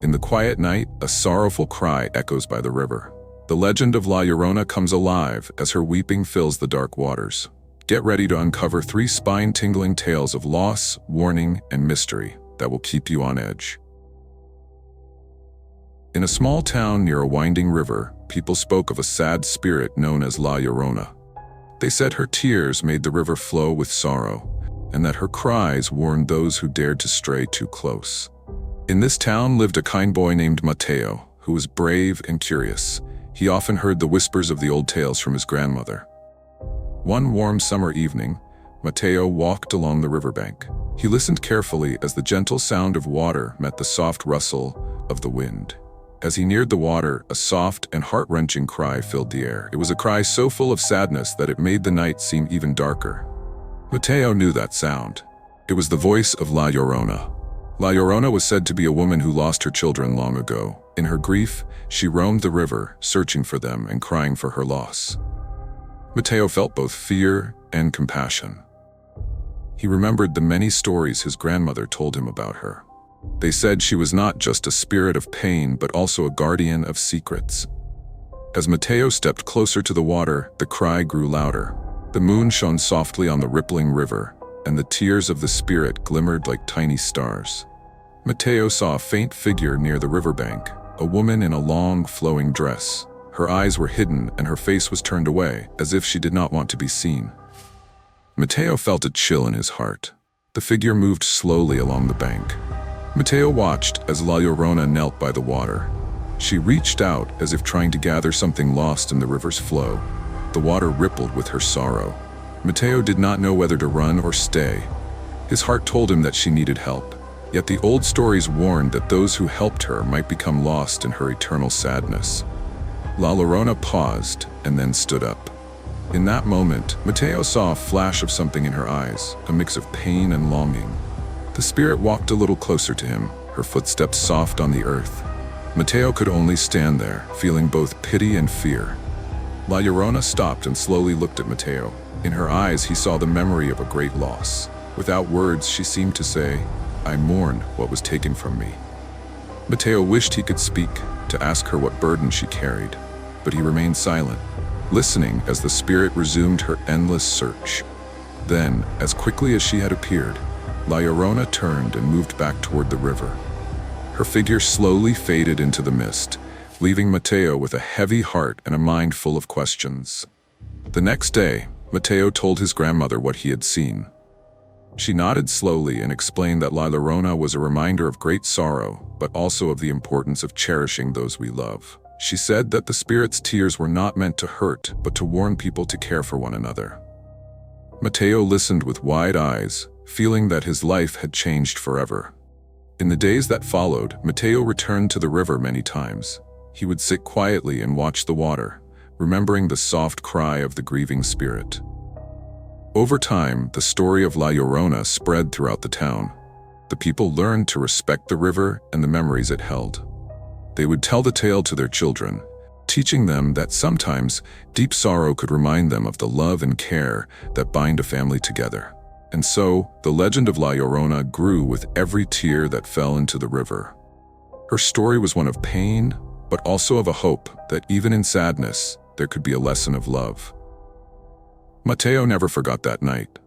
In the quiet night, a sorrowful cry echoes by the river. The legend of La Llorona comes alive as her weeping fills the dark waters. Get ready to uncover 3 spine-tingling tales of loss, warning, and mystery that will keep you on edge. In a small town near a winding river, people spoke of a sad spirit known as La Llorona. They said her tears made the river flow with sorrow, and that her cries warned those who dared to stray too close. In this town lived a kind boy named Mateo, who was brave and curious. He often heard the whispers of the old tales from his grandmother. One warm summer evening, Mateo walked along the riverbank. He listened carefully as the gentle sound of water met the soft rustle of the wind. As he neared the water, a soft and heart-wrenching cry filled the air. It was a cry so full of sadness that it made the night seem even darker. Mateo knew that sound. It was the voice of La Llorona. La Llorona was said to be a woman who lost her children long ago. In her grief, she roamed the river, searching for them and crying for her loss. Mateo felt both fear and compassion. He remembered the many stories his grandmother told him about her. They said she was not just a spirit of pain, but also a guardian of secrets. As Mateo stepped closer to the water, the cry grew louder. The moon shone softly on the rippling river, and the tears of the spirit glimmered like tiny stars. Mateo saw a faint figure near the riverbank, a woman in a long, flowing dress. Her eyes were hidden and her face was turned away, as if she did not want to be seen. Mateo felt a chill in his heart. The figure moved slowly along the bank. Mateo watched as La Llorona knelt by the water. She reached out as if trying to gather something lost in the river's flow. The water rippled with her sorrow. Mateo did not know whether to run or stay. His heart told him that she needed help, yet the old stories warned that those who helped her might become lost in her eternal sadness. La Llorona paused and then stood up. In that moment, Mateo saw a flash of something in her eyes, a mix of pain and longing. The spirit walked a little closer to him, her footsteps soft on the earth. Mateo could only stand there, feeling both pity and fear. La Llorona stopped and slowly looked at Mateo. In her eyes, he saw the memory of a great loss. Without words, she seemed to say, "I mourn what was taken from me." Mateo wished he could speak, to ask her what burden she carried, but he remained silent, listening as the spirit resumed her endless search. Then, as quickly as she had appeared, La Llorona turned and moved back toward the river. Her figure slowly faded into the mist, leaving Mateo with a heavy heart and a mind full of questions. The next day, Mateo told his grandmother what he had seen. She nodded slowly and explained that La Llorona was a reminder of great sorrow, but also of the importance of cherishing those we love. She said that the spirit's tears were not meant to hurt, but to warn people to care for one another. Mateo listened with wide eyes, feeling that his life had changed forever. In the days that followed, Mateo returned to the river many times. He would sit quietly and watch the water, remembering the soft cry of the grieving spirit. Over time, the story of La Llorona spread throughout the town. The people learned to respect the river and the memories it held. They would tell the tale to their children, teaching them that sometimes deep sorrow could remind them of the love and care that bind a family together. And so, the legend of La Llorona grew with every tear that fell into the river. Her story was one of pain, but also of a hope that even in sadness, there could be a lesson of love. Mateo never forgot that night.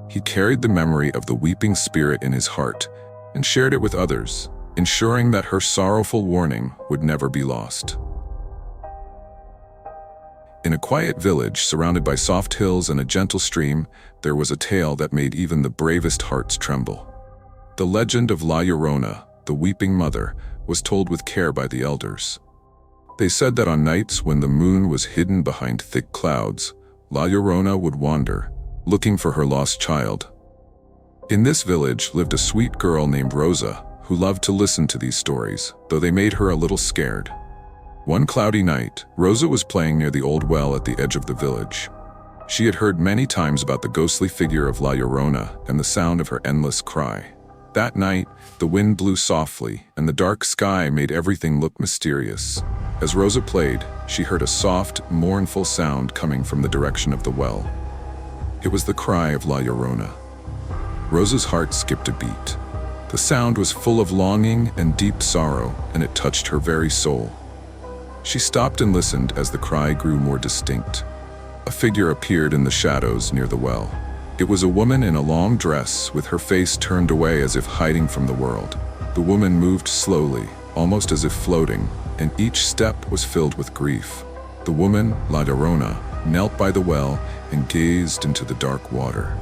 He carried the memory of the weeping spirit in his heart and shared it with others, ensuring that her sorrowful warning would never be lost. In a quiet village surrounded by soft hills and a gentle stream, there was a tale that made even the bravest hearts tremble. The legend of La Llorona, the weeping mother, was told with care by the elders. They said that on nights when the moon was hidden behind thick clouds, La Llorona would wander, looking for her lost child. In this village lived a sweet girl named Rosa, who loved to listen to these stories, though they made her a little scared. One cloudy night, Rosa was playing near the old well at the edge of the village. She had heard many times about the ghostly figure of La Llorona and the sound of her endless cry. That night, the wind blew softly, and the dark sky made everything look mysterious. As Rosa played, she heard a soft, mournful sound coming from the direction of the well. It was the cry of La Llorona. Rosa's heart skipped a beat. The sound was full of longing and deep sorrow, and it touched her very soul. She stopped and listened as the cry grew more distinct. A figure appeared in the shadows near the well. It was a woman in a long dress, with her face turned away as if hiding from the world. The woman moved slowly, almost as if floating, and each step was filled with grief. The woman, Llorona, knelt by the well and gazed into the dark water.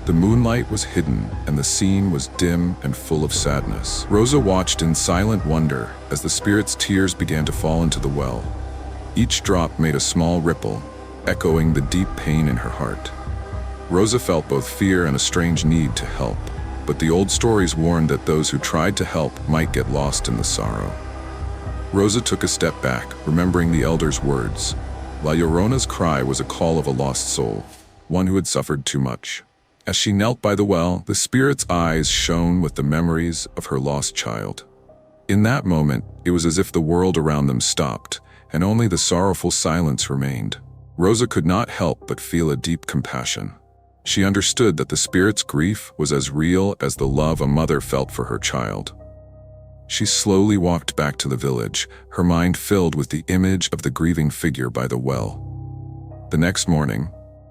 The moonlight was hidden, and the scene was dim and full of sadness. Rosa watched in silent wonder as the spirit's tears began to fall into the well. Each drop made a small ripple, echoing the deep pain in her heart. Rosa felt both fear and a strange need to help, but the old stories warned that those who tried to help might get lost in the sorrow. Rosa took a step back, remembering the elders' words. La Llorona's cry was a call of a lost soul, one who had suffered too much. As she knelt by the well, the spirit's eyes shone with the memories of her lost child. In that moment, it was as if the world around them stopped, and only the sorrowful silence remained. Rosa could not help but feel a deep compassion. She understood that the spirit's grief was as real as the love a mother felt for her child. She slowly walked back to the village, her mind filled with the image of the grieving figure by the well. The next morning,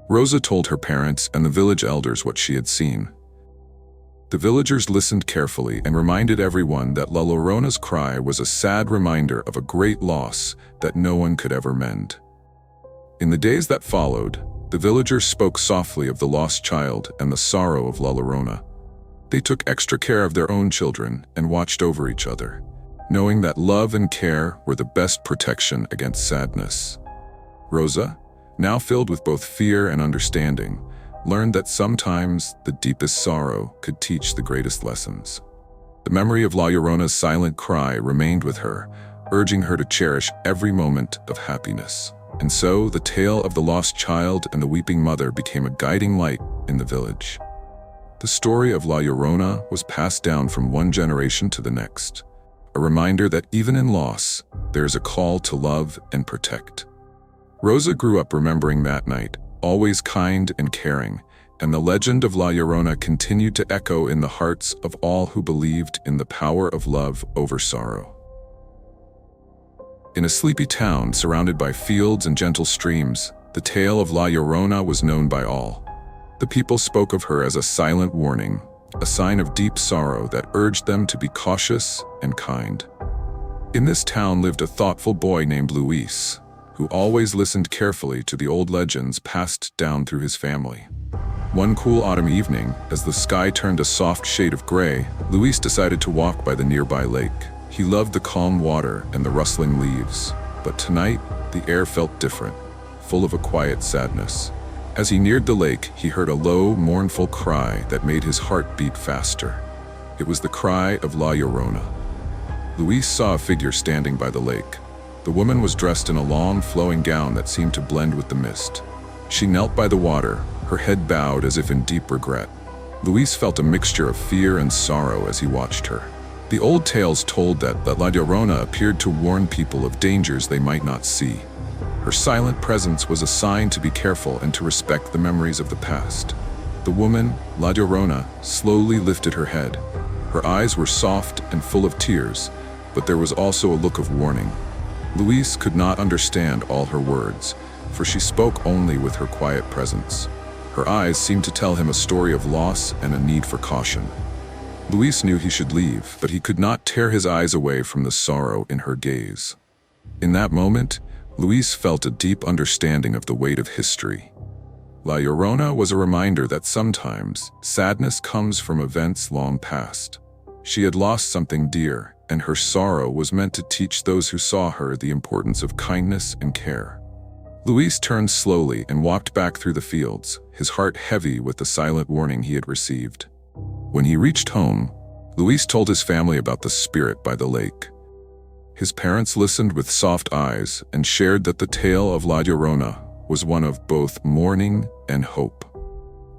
Rosa told her parents and the village elders what she had seen. The villagers listened carefully and reminded everyone that La Llorona's cry was a sad reminder of a great loss that no one could ever mend. In the days that followed, the villagers spoke softly of the lost child and the sorrow of La Llorona. They took extra care of their own children and watched over each other, knowing that love and care were the best protection against sadness. Rosa, now filled with both fear and understanding, learned that sometimes the deepest sorrow could teach the greatest lessons. The memory of La Llorona's silent cry remained with her, urging her to cherish every moment of happiness. And so the tale of the lost child and the weeping mother became a guiding light in the village. The story of La Llorona was passed down from one generation to the next, a reminder that even in loss, there is a call to love and protect. Rosa grew up remembering that night, always kind and caring, and the legend of La Llorona continued to echo in the hearts of all who believed in the power of love over sorrow. In a sleepy town surrounded by fields and gentle streams, the tale of La Llorona was known by all. The people spoke of her as a silent warning, a sign of deep sorrow that urged them to be cautious and kind. In this town lived a thoughtful boy named Luis, who always listened carefully to the old legends passed down through his family. One cool autumn evening, as the sky turned a soft shade of gray, Luis decided to walk by the nearby lake. He loved the calm water and the rustling leaves, but tonight, the air felt different, full of a quiet sadness. As he neared the lake, he heard a low, mournful cry that made his heart beat faster. It was the cry of La Llorona. Luis saw a figure standing by the lake. The woman was dressed in a long, flowing gown that seemed to blend with the mist. She knelt by the water, her head bowed as if in deep regret. Luis felt a mixture of fear and sorrow as he watched her. The old tales told that La Llorona appeared to warn people of dangers they might not see. Her silent presence was a sign to be careful and to respect the memories of the past. The woman, La Llorona, slowly lifted her head. Her eyes were soft and full of tears, but there was also a look of warning. Luis could not understand all her words, for she spoke only with her quiet presence. Her eyes seemed to tell him a story of loss and a need for caution. Luis knew he should leave, but he could not tear his eyes away from the sorrow in her gaze. In that moment, Luis felt a deep understanding of the weight of history. La Llorona was a reminder that sometimes sadness comes from events long past. She had lost something dear, and her sorrow was meant to teach those who saw her the importance of kindness and care. Luis turned slowly and walked back through the fields, his heart heavy with the silent warning he had received. When he reached home, Luis told his family about the spirit by the lake. His parents listened with soft eyes and shared that the tale of La Llorona was one of both mourning and hope.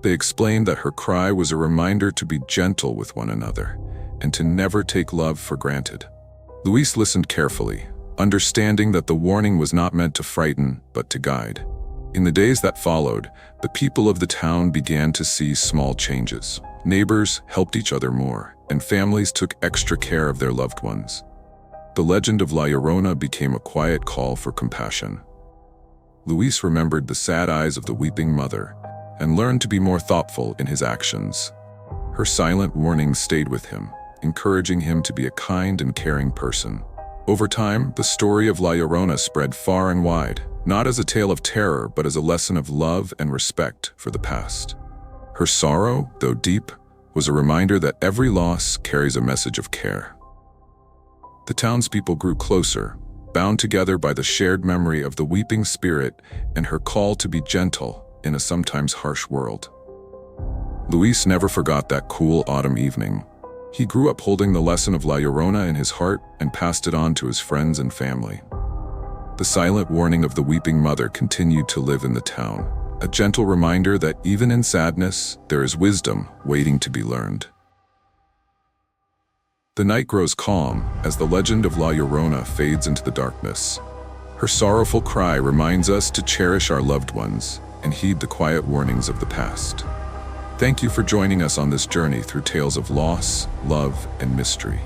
They explained that her cry was a reminder to be gentle with one another and to never take love for granted. Luis listened carefully, understanding that the warning was not meant to frighten, but to guide. In the days that followed, the people of the town began to see small changes. Neighbors helped each other more, and families took extra care of their loved ones. The legend of La Llorona became a quiet call for compassion. Luis remembered the sad eyes of the weeping mother and learned to be more thoughtful in his actions. Her silent warnings stayed with him, encouraging him to be a kind and caring person. Over time, the story of La Llorona spread far and wide, not as a tale of terror, but as a lesson of love and respect for the past. Her sorrow, though deep, was a reminder that every loss carries a message of care. The townspeople grew closer, bound together by the shared memory of the weeping spirit and her call to be gentle in a sometimes harsh world. Luis never forgot that cool autumn evening. He grew up holding the lesson of La Llorona in his heart and passed it on to his friends and family. The silent warning of the weeping mother continued to live in the town, a gentle reminder that even in sadness, there is wisdom waiting to be learned. The night grows calm as the legend of La Llorona fades into the darkness. Her sorrowful cry reminds us to cherish our loved ones and heed the quiet warnings of the past. Thank you for joining us on this journey through tales of loss, love, and mystery.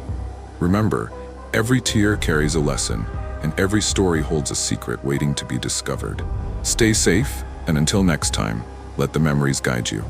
Remember, every tear carries a lesson, and every story holds a secret waiting to be discovered. Stay safe, and until next time, let the memories guide you.